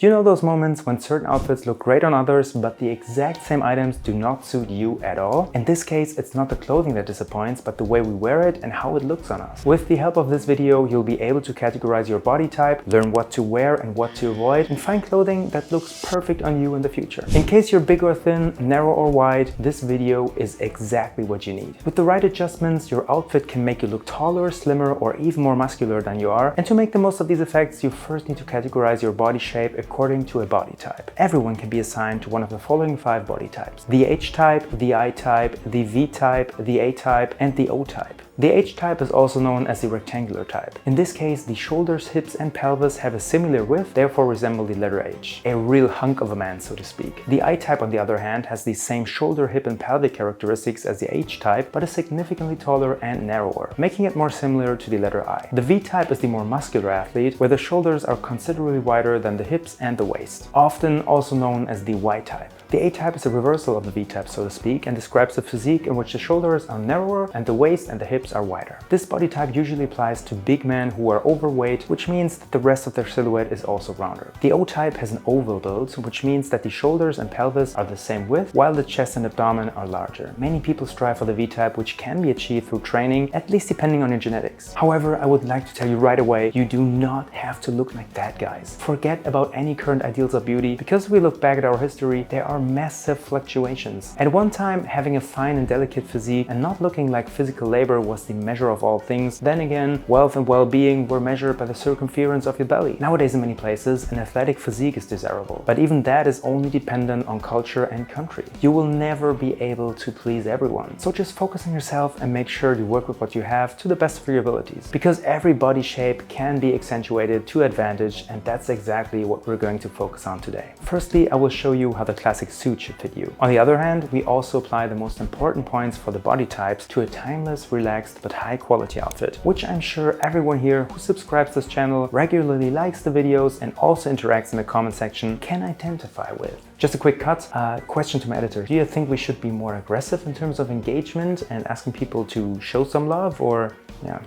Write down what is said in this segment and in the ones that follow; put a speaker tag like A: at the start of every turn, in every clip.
A: Do you know those moments when certain outfits look great on others, but the exact same items do not suit you at all? In this case, it's not the clothing that disappoints, but the way we wear it and how it looks on us. With the help of this video, you'll be able to categorize your body type, learn what to wear and what to avoid, and find clothing that looks perfect on you in the future. In case you're big or thin, narrow or wide, this video is exactly what you need. With the right adjustments, your outfit can make you look taller, slimmer, or even more muscular than you are. And to make the most of these effects, you first need to categorize your body shape according to a body type. Everyone can be assigned to one of the following 5 body types: the H type, the I type, the V type, the A type, and the O type. The H type is also known as the rectangular type. In this case, the shoulders, hips, and pelvis have a similar width, therefore resemble the letter H. A real hunk of a man, so to speak. The I type, on the other hand, has the same shoulder, hip, and pelvic characteristics as the H type, but is significantly taller and narrower, making it more similar to the letter I. The V type is the more muscular athlete, where the shoulders are considerably wider than the hips and the waist, often also known as the Y type. The A type is a reversal of the V type, so to speak, and describes a physique in which the shoulders are narrower and the waist and the hips are wider. This body type usually applies to big men who are overweight, which means that the rest of their silhouette is also rounder. The O type has an oval build, which means that the shoulders and pelvis are the same width, while the chest and abdomen are larger. Many people strive for the V type, which can be achieved through training, at least depending on your genetics. However, I would like to tell you right away, you do not have to look like that, guys. Forget about any current ideals of beauty, because if we look back at our history, there are massive fluctuations. At one time, having a fine and delicate physique and not looking like physical labor was the measure of all things. Then again, wealth and well-being were measured by the circumference of your belly. Nowadays, in many places, an athletic physique is desirable, but even that is only dependent on culture and country. You will never be able to please everyone. So just focus on yourself and make sure you work with what you have to the best of your abilities, because every body shape can be accentuated to advantage, and that's exactly what we're going to focus on today. Firstly, I will show you how the classic suit should fit you. On the other hand, we also apply the most important points for the body types to a timeless, relaxed, but high quality outfit, which I'm sure everyone here who subscribes to this channel, regularly likes the videos, and also interacts in the comment section can identify with. Just a quick cut. Question to my editor. Do you think we should be more aggressive in terms of engagement and asking people to show some love, or yeah,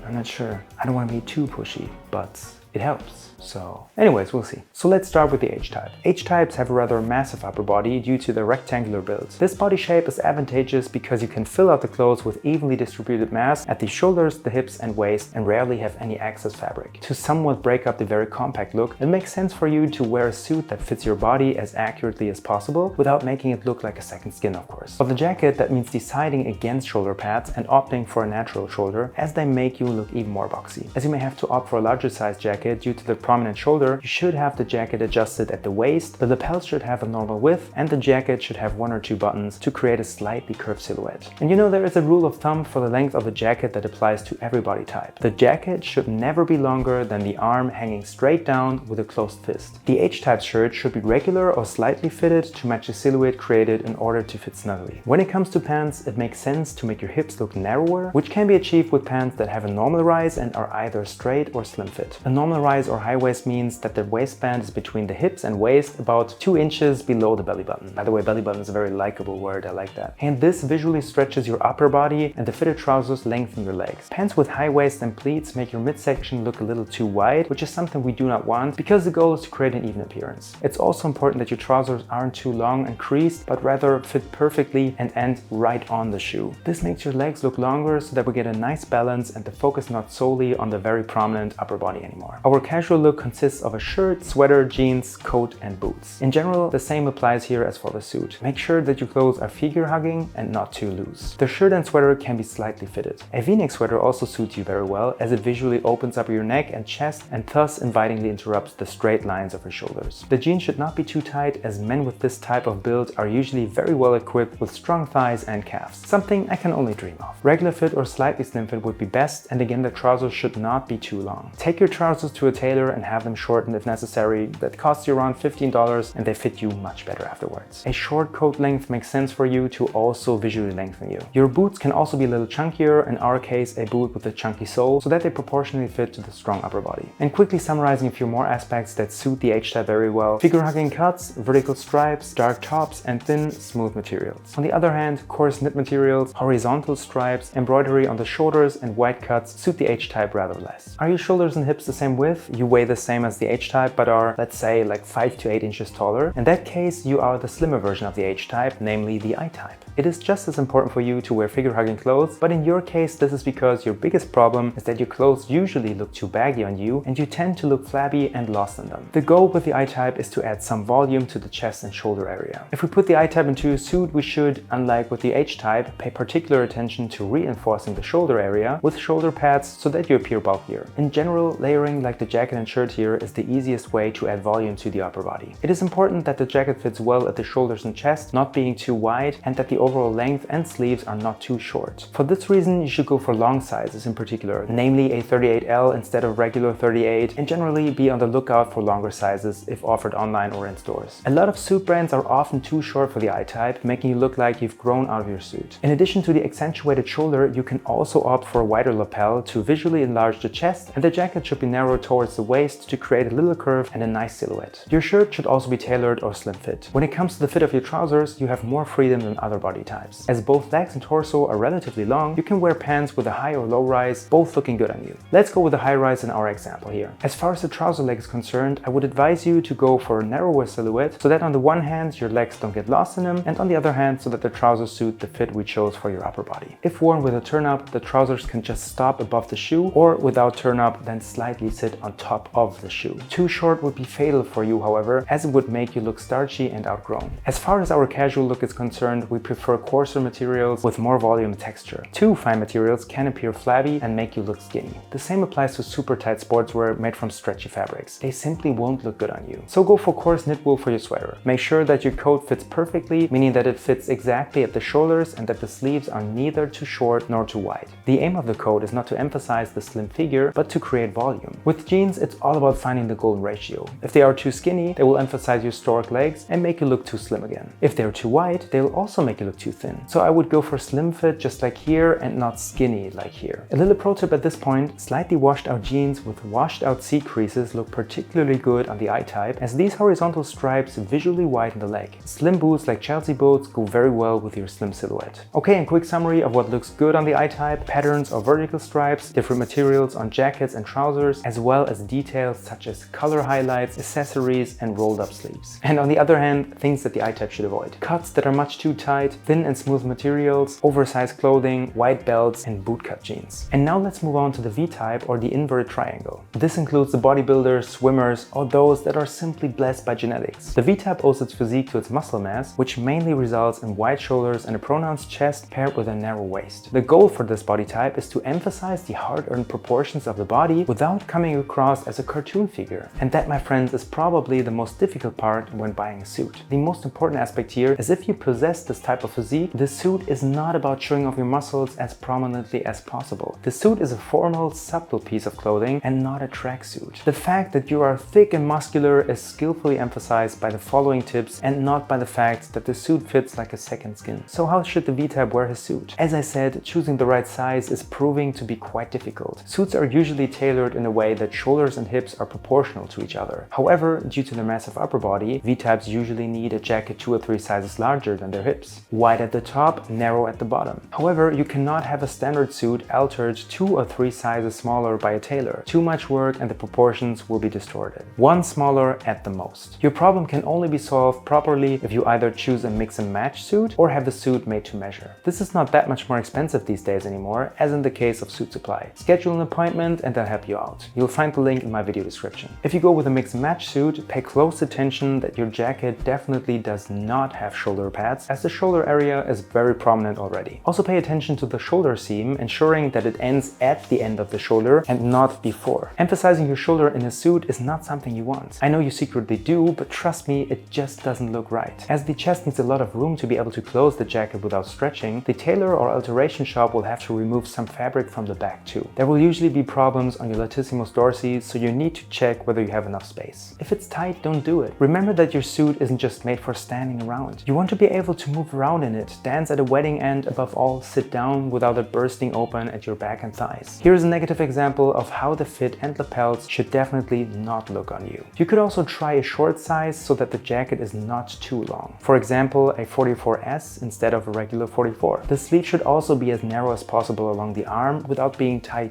A: I'm not sure. I don't want to be too pushy, but it helps. So anyways, we'll see. So let's start with the H type. H types have a rather massive upper body due to the rectangular build. This body shape is advantageous because you can fill out the clothes with evenly distributed mass at the shoulders, the hips, and waist, and rarely have any excess fabric. To somewhat break up the very compact look, it makes sense for you to wear a suit that fits your body as accurately as possible without making it look like a second skin, of course. For the jacket, that means deciding against shoulder pads and opting for a natural shoulder, as they make you look even more boxy. As you may have to opt for a larger size jacket due to the prominent shoulder, you should have the jacket adjusted at the waist, the lapels should have a normal width, and the jacket should have 1 or 2 buttons to create a slightly curved silhouette. And you know, there is a rule of thumb for the length of a jacket that applies to every body type. The jacket should never be longer than the arm hanging straight down with a closed fist. The H-type shirt should be regular or slightly fitted to match the silhouette created in order to fit snugly. When it comes to pants, it makes sense to make your hips look narrower, which can be achieved with pants that have a normal rise and are either straight or slim fit. A normal rise or high waist means that the waistband is between the hips and waist, about 2 inches below the belly button. By the way, belly button is a very likable word, I like that. And this visually stretches your upper body, and the fitted trousers lengthen your legs. Pants with high waist and pleats make your midsection look a little too wide, which is something we do not want, because the goal is to create an even appearance. It's also important that your trousers aren't too long and creased, but rather fit perfectly and end right on the shoe. This makes your legs look longer so that we get a nice balance and the focus not solely on the very prominent upper body anymore. Our casual look consists of a shirt, sweater, jeans, coat, and boots. In general, the same applies here as for the suit. Make sure that your clothes are figure-hugging and not too loose. The shirt and sweater can be slightly fitted. A V-neck sweater also suits you very well, as it visually opens up your neck and chest and thus invitingly interrupts the straight lines of your shoulders. The jeans should not be too tight, as men with this type of build are usually very well equipped with strong thighs and calves, something I can only dream of. Regular fit or slightly slim fit would be best, and again, the trousers should not be too long. Take your trousers to a tailor and have them shortened if necessary. That costs you around $15 and they fit you much better afterwards. A short coat length makes sense for you to also visually lengthen you. Your boots can also be a little chunkier, in our case a boot with a chunky sole, so that they proportionally fit to the strong upper body. And quickly summarizing a few more aspects that suit the H-type very well: figure-hugging cuts, vertical stripes, dark tops, and thin, smooth materials. On the other hand, coarse knit materials, horizontal stripes, embroidery on the shoulders, and wide cuts suit the H-type rather less. Are your shoulders and hips the same width? You weigh the same as the H-type but are, let's say, like 5 to 8 inches taller, in that case you are the slimmer version of the H-type, namely the I-type. It is just as important for you to wear figure-hugging clothes, but in your case this is because your biggest problem is that your clothes usually look too baggy on you and you tend to look flabby and lost in them. The goal with the I-type is to add some volume to the chest and shoulder area. If we put the I-type into a suit, we should, unlike with the H-type, pay particular attention to reinforcing the shoulder area with shoulder pads so that you appear bulkier. In general, layering like the jacket and shirt here is the easiest way to add volume to the upper body. It is important that the jacket fits well at the shoulders and chest, not being too wide, and that the overall length and sleeves are not too short. For this reason, you should go for long sizes in particular, namely a 38L instead of regular 38, and generally be on the lookout for longer sizes if offered online or in stores. A lot of suit brands are often too short for the I-type, making you look like you've grown out of your suit. In addition to the accentuated shoulder, you can also opt for a wider lapel to visually enlarge the chest, and the jacket should be narrowed towards the waist to create a little curve and a nice silhouette. Your shirt should also be tailored or slim fit. When it comes to the fit of your trousers, you have more freedom than other body types. As both legs and torso are relatively long, you can wear pants with a high or low rise, both looking good on you. Let's go with a high rise in our example here. As far as the trouser leg is concerned, I would advise you to go for a narrower silhouette so that on the one hand your legs don't get lost in them, and on the other hand so that the trousers suit the fit we chose for your upper body. If worn with a turn-up, the trousers can just stop above the shoe, or without turn-up then slightly sit on top of the shoe. Too short would be fatal for you, however, as it would make you look starchy and outgrown. As far as our casual look is concerned, we prefer coarser materials with more volume and texture. Too fine materials can appear flabby and make you look skinny. The same applies to super tight sportswear made from stretchy fabrics. They simply won't look good on you. So go for coarse knit wool for your sweater. Make sure that your coat fits perfectly, meaning that it fits exactly at the shoulders and that the sleeves are neither too short nor too wide. The aim of the coat is not to emphasize the slim figure, but to create volume. With jeans, it's all about finding the golden ratio. If they are too skinny, they will emphasize your stork legs and make you look too slim again. If they're too wide, they will also make you look too thin. So I would go for slim fit just like here and not skinny like here. A little pro tip at this point, slightly washed out jeans with washed out seat creases look particularly good on the I-type, as these horizontal stripes visually widen the leg. Slim boots like Chelsea boots go very well with your slim silhouette. Okay, and quick summary of what looks good on the I-type: patterns or vertical stripes, different materials on jackets and trousers, as well as details such as color highlights, accessories, and rolled up sleeves. And on the other hand, things that the I-type should avoid: cuts that are much too tight, thin and smooth materials, oversized clothing, wide belts, and bootcut jeans. And now let's move on to the V-type, or the inverted triangle. This includes the bodybuilders, swimmers, or those that are simply blessed by genetics. The V-type owes its physique to its muscle mass, which mainly results in wide shoulders and a pronounced chest paired with a narrow waist. The goal for this body type is to emphasize the hard-earned proportions of the body without coming across as a cartoon figure. And that, my friends, is probably the most difficult part when buying a suit. The most important aspect here is if you possess this type of physique, the suit is not about showing off your muscles as prominently as possible. The suit is a formal, subtle piece of clothing and not a tracksuit. The fact that you are thick and muscular is skillfully emphasized by the following tips and not by the fact that the suit fits like a second skin. So how should the V-type wear his suit? As I said, choosing the right size is proving to be quite difficult. Suits are usually tailored in a way that shoulders and hips are proportional to each other. However, due to their massive upper body, V-types usually need a jacket 2 or 3 sizes larger than their hips. Wide at the top, narrow at the bottom. However, you cannot have a standard suit altered 2 or 3 sizes smaller by a tailor. Too much work and the proportions will be distorted. One smaller at the most. Your problem can only be solved properly if you either choose a mix and match suit or have the suit made to measure. This is not that much more expensive these days anymore, as in the case of Suit Supply. Schedule an appointment and they'll help you out. You'll find the link in my video description. If you go with a mix and match suit, pay close attention that your jacket definitely does not have shoulder pads, as the shoulder area is very prominent already. Also pay attention to the shoulder seam, ensuring that it ends at the end of the shoulder and not before. Emphasizing your shoulder in a suit is not something you want. I know you secretly do, but trust me, it just doesn't look right. As the chest needs a lot of room to be able to close the jacket without stretching, the tailor or alteration shop will have to remove some fabric from the back too. There will usually be problems on your latissimus dorsi, so you need to check whether you have enough space. If it's tight, don't do it. Remember that your suit isn't just made for standing around. You want to be able to move around in it, dance at a wedding, and above all, sit down without it bursting open at your back and thighs. Here's a negative example of how the fit and lapels should definitely not look on you. You could also try a short size so that the jacket is not too long. For example, a 44S instead of a regular 44. The sleeve should also be as narrow as possible along the arm without being tight.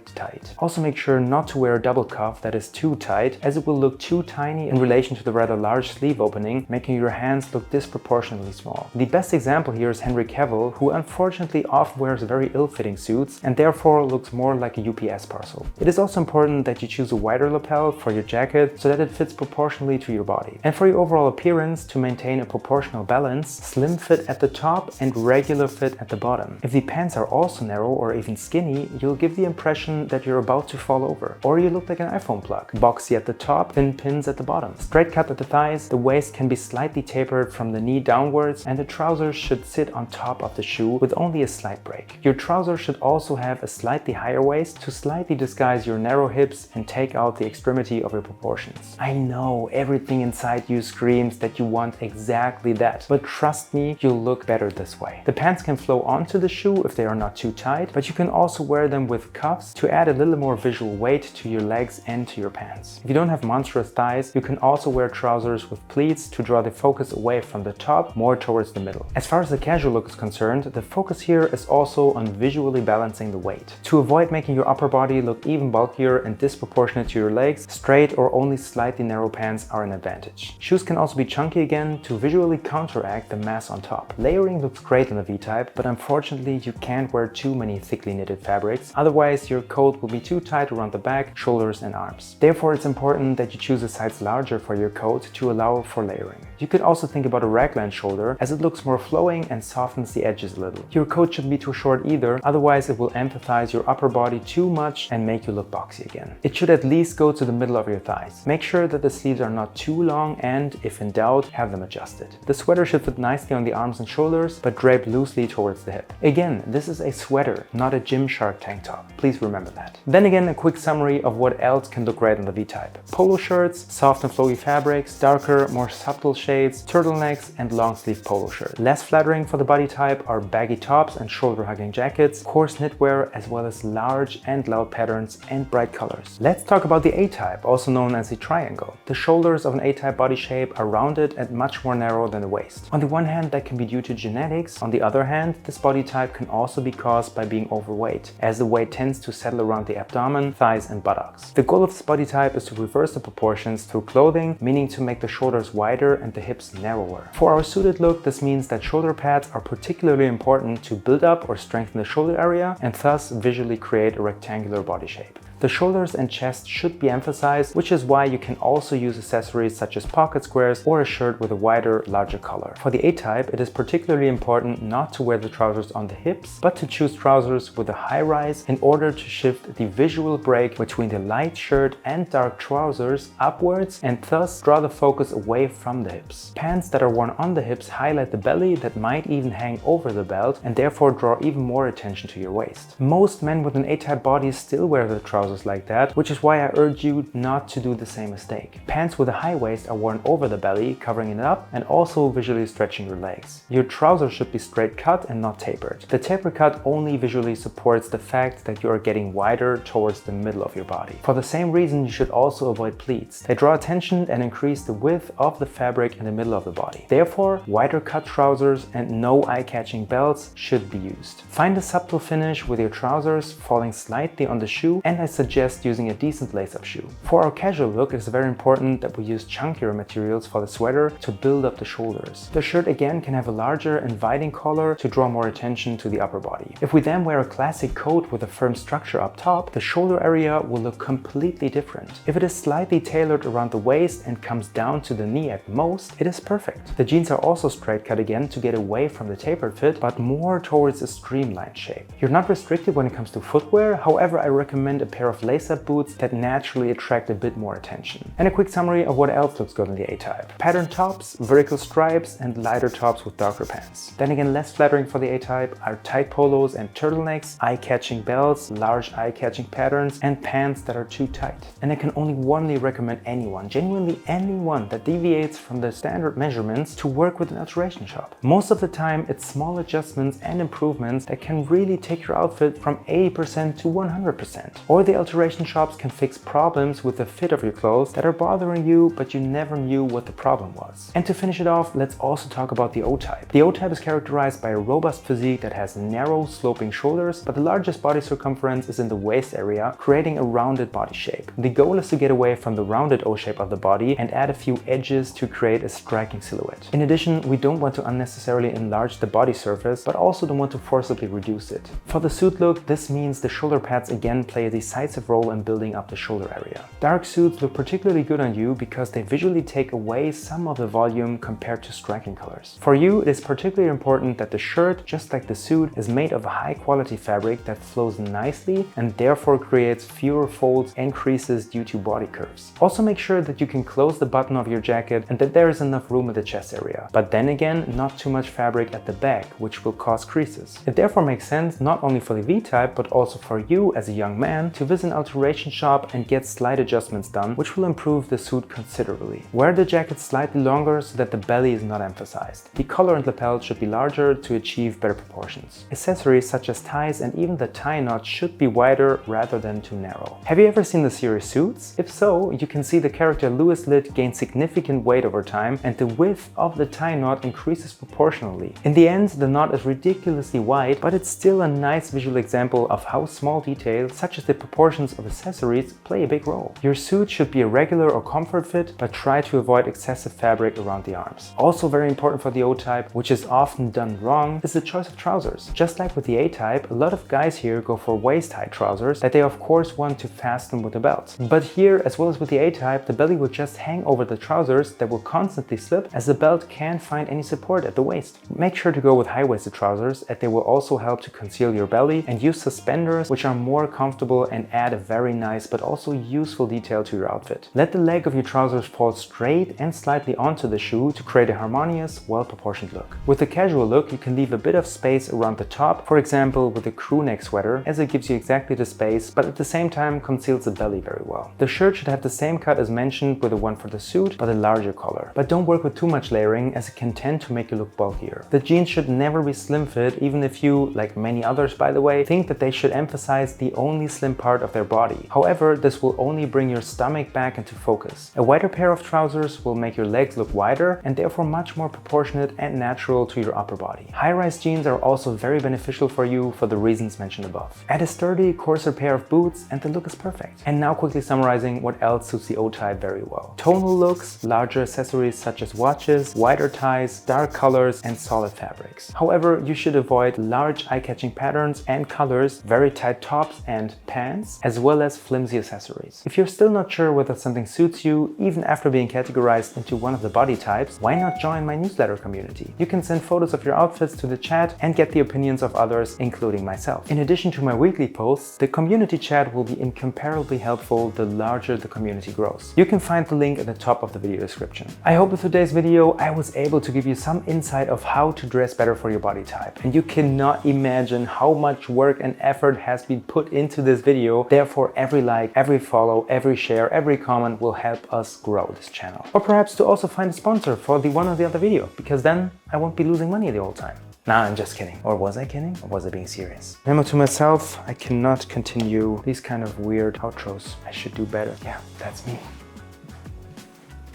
A: Also make sure not to wear a double cuff that is as too tight, as it will look too tiny in relation to the rather large sleeve opening, making your hands look disproportionately small. The best example here is Henry Cavill, who unfortunately often wears very ill-fitting suits and therefore looks more like a UPS parcel. It is also important that you choose a wider lapel for your jacket so that it fits proportionally to your body. And for your overall appearance, to maintain a proportional balance, slim fit at the top and regular fit at the bottom. If the pants are also narrow or even skinny, you'll give the impression that you're about to fall over, or you look like an iPhone plug. Boxy at the top, thin pins at the bottom. Straight cut at the thighs, the waist can be slightly tapered from the knee downwards, and the trousers should sit on top of the shoe with only a slight break. Your trousers should also have a slightly higher waist to slightly disguise your narrow hips and take out the extremity of your proportions. I know everything inside you screams that you want exactly that, but trust me, you'll look better this way. The pants can flow onto the shoe if they are not too tight, but you can also wear them with cuffs to add a little more visual weight to your legs and to your pants. If you don't have monstrous thighs, you can also wear trousers with pleats to draw the focus away from the top more towards the middle. As far as the casual look is concerned, the focus here is also on visually balancing the weight. To avoid making your upper body look even bulkier and disproportionate to your legs, straight or only slightly narrow pants are an advantage. Shoes can also be chunky again to visually counteract the mass on top. Layering looks great on the V-type, but unfortunately you can't wear too many thickly knitted fabrics, otherwise your coat will be too tight around the back, shoulders and arms. Therefore it's important that you choose a size larger for your coat to allow for layering. You could also think about a raglan shoulder, as it looks more flowing and softens the edges a little. Your coat shouldn't be too short either, otherwise it will emphasize your upper body too much and make you look boxy again. It should at least go to the middle of your thighs. Make sure that the sleeves are not too long and, if in doubt, have them adjusted. The sweater should fit nicely on the arms and shoulders, but drape loosely towards the hip. Again, this is a sweater, not a Gymshark tank top. Please remember that. Then again, a quick summary of what else can look great on the V-type. Polo shirts, soft and flowy fabrics, darker, more subtle shades, turtlenecks and long sleeve polo shirts. Less flattering for the body type are baggy tops and shoulder hugging jackets, coarse knitwear, as well as large and loud patterns and bright colors. Let's talk about the A-type, also known as the triangle. The shoulders of an A-type body shape are rounded and much more narrow than the waist. On the one hand, that can be due to genetics. On the other hand, this body type can also be caused by being overweight, as the weight tends to settle around the abdomen, thighs and buttocks. The goal of this body type is to reverse the proportions through clothing, meaning to make the shoulders wider and the hips narrower. For our suited look, this means that shoulder pads are particularly important to build up or strengthen the shoulder area and thus visually create a rectangular body shape. The shoulders and chest should be emphasized, which is why you can also use accessories such as pocket squares or a shirt with a wider, larger collar. For the A-type, it is particularly important not to wear the trousers on the hips, but to choose trousers with a high rise in order to shift the visual break between the light shirt and dark trousers upwards and thus draw the focus away from the hips. Pants that are worn on the hips highlight the belly that might even hang over the belt and therefore draw even more attention to your waist. Most men with an A-type body still wear the trousers like that, which is why I urge you not to do the same mistake. Pants with a high waist are worn over the belly, covering it up and also visually stretching your legs. Your trousers should be straight cut and not tapered. The taper cut only visually supports the fact that you are getting wider towards the middle of your body. For the same reason, you should also avoid pleats. They draw attention and increase the width of the fabric in the middle of the body. Therefore, wider cut trousers and no eye-catching belts should be used. Find a subtle finish with your trousers falling slightly on the shoe, and I suggest using a decent lace-up shoe. For our casual look, it is very important that we use chunkier materials for the sweater to build up the shoulders. The shirt again can have a larger, inviting collar to draw more attention to the upper body. If we then wear a classic coat with a firm structure up top, the shoulder area will look completely different. If it is slightly tailored around the waist and comes down to the knee at most, it is perfect. The jeans are also straight cut again to get away from the tapered fit, but more towards a streamlined shape. You're not restricted when it comes to footwear, however I recommend a pair of lace-up boots that naturally attract a bit more attention. And a quick summary of what else looks good in the A-type. Patterned tops, vertical stripes and lighter tops with darker pants. Then again, less flattering for the A-type are tight polos and turtlenecks, eye-catching belts, large eye-catching patterns and pants that are too tight. And I can only warmly recommend anyone, genuinely anyone, that deviates from the standard measurements to work with an alteration shop. Most of the time it's small adjustments and improvements that can really take your outfit from 80% to 100%. Or the the alteration shops can fix problems with the fit of your clothes that are bothering you, but you never knew what the problem was. And to finish it off, let's also talk about the O-type. The O-type is characterized by a robust physique that has narrow, sloping shoulders, but the largest body circumference is in the waist area, creating a rounded body shape. The goal is to get away from the rounded O shape of the body and add a few edges to create a striking silhouette. In addition, we don't want to unnecessarily enlarge the body surface, but also don't want to forcibly reduce it. For the suit look, this means the shoulder pads again play a decisive role in building up the shoulder area. Dark suits look particularly good on you because they visually take away some of the volume compared to striking colors. For you, it is particularly important that the shirt, just like the suit, is made of a high quality fabric that flows nicely and therefore creates fewer folds and creases due to body curves. Also make sure that you can close the button of your jacket and that there is enough room at the chest area. But then again, not too much fabric at the back, which will cause creases. It therefore makes sense not only for the V-type, but also for you as a young man to visit an alteration shop and get slight adjustments done, which will improve the suit considerably. Wear the jacket slightly longer so that the belly is not emphasized. The collar and lapel should be larger to achieve better proportions. Accessories such as ties and even the tie knot should be wider rather than too narrow. Have you ever seen the series Suits? If so, you can see the character Louis Litt gain significant weight over time and the width of the tie knot increases proportionally. In the end, the knot is ridiculously wide, but it's still a nice visual example of how small details such as the proportions of accessories play a big role. Your suit should be a regular or comfort fit, but try to avoid excessive fabric around the arms. Also very important for the O-type, which is often done wrong, is the choice of trousers. Just like with the A-type, a lot of guys here go for waist-high trousers that they of course want to fasten with a belt. But here, as well as with the A-type, the belly will just hang over the trousers that will constantly slip as the belt can't find any support at the waist. Make sure to go with high-waisted trousers as they will also help to conceal your belly, and use suspenders which are more comfortable and add a very nice but also useful detail to your outfit. Let the leg of your trousers fall straight and slightly onto the shoe to create a harmonious, well-proportioned look. With the casual look, you can leave a bit of space around the top, for example with a crew neck sweater, as it gives you exactly the space but at the same time conceals the belly very well. The shirt should have the same cut as mentioned with the one for the suit, but a larger collar. But don't work with too much layering as it can tend to make you look bulkier. The jeans should never be slim fit, even if you, like many others by the way, think that they should emphasize the only slim part of their body. However, this will only bring your stomach back into focus. A wider pair of trousers will make your legs look wider and therefore much more proportionate and natural to your upper body. High-rise jeans are also very beneficial for you for the reasons mentioned above. Add a sturdy, coarser pair of boots and the look is perfect. And now quickly summarizing what else suits the O-type very well. Tonal looks, larger accessories such as watches, wider ties, dark colors and solid fabrics. However, you should avoid large eye-catching patterns and colors, very tight tops and pants, as well as flimsy accessories. If you're still not sure whether something suits you, even after being categorized into one of the body types, why not join my newsletter community? You can send photos of your outfits to the chat and get the opinions of others, including myself. In addition to my weekly posts, the community chat will be incomparably helpful the larger the community grows. You can find the link at the top of the video description. I hope with today's video I was able to give you some insight of how to dress better for your body type. And you cannot imagine how much work and effort has been put into this video. Therefore, every like, every follow, every share, every comment will help us grow this channel. Or perhaps to also find a sponsor for the one or the other video, because then I won't be losing money the whole time. Nah, I'm just kidding. Or was I kidding? Or was I being serious? Memo to myself, I cannot continue these kind of weird outros. I should do better. Yeah, that's me.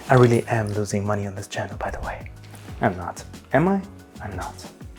A: I really am losing money on this channel, by the way. I'm not. Am I? I'm not.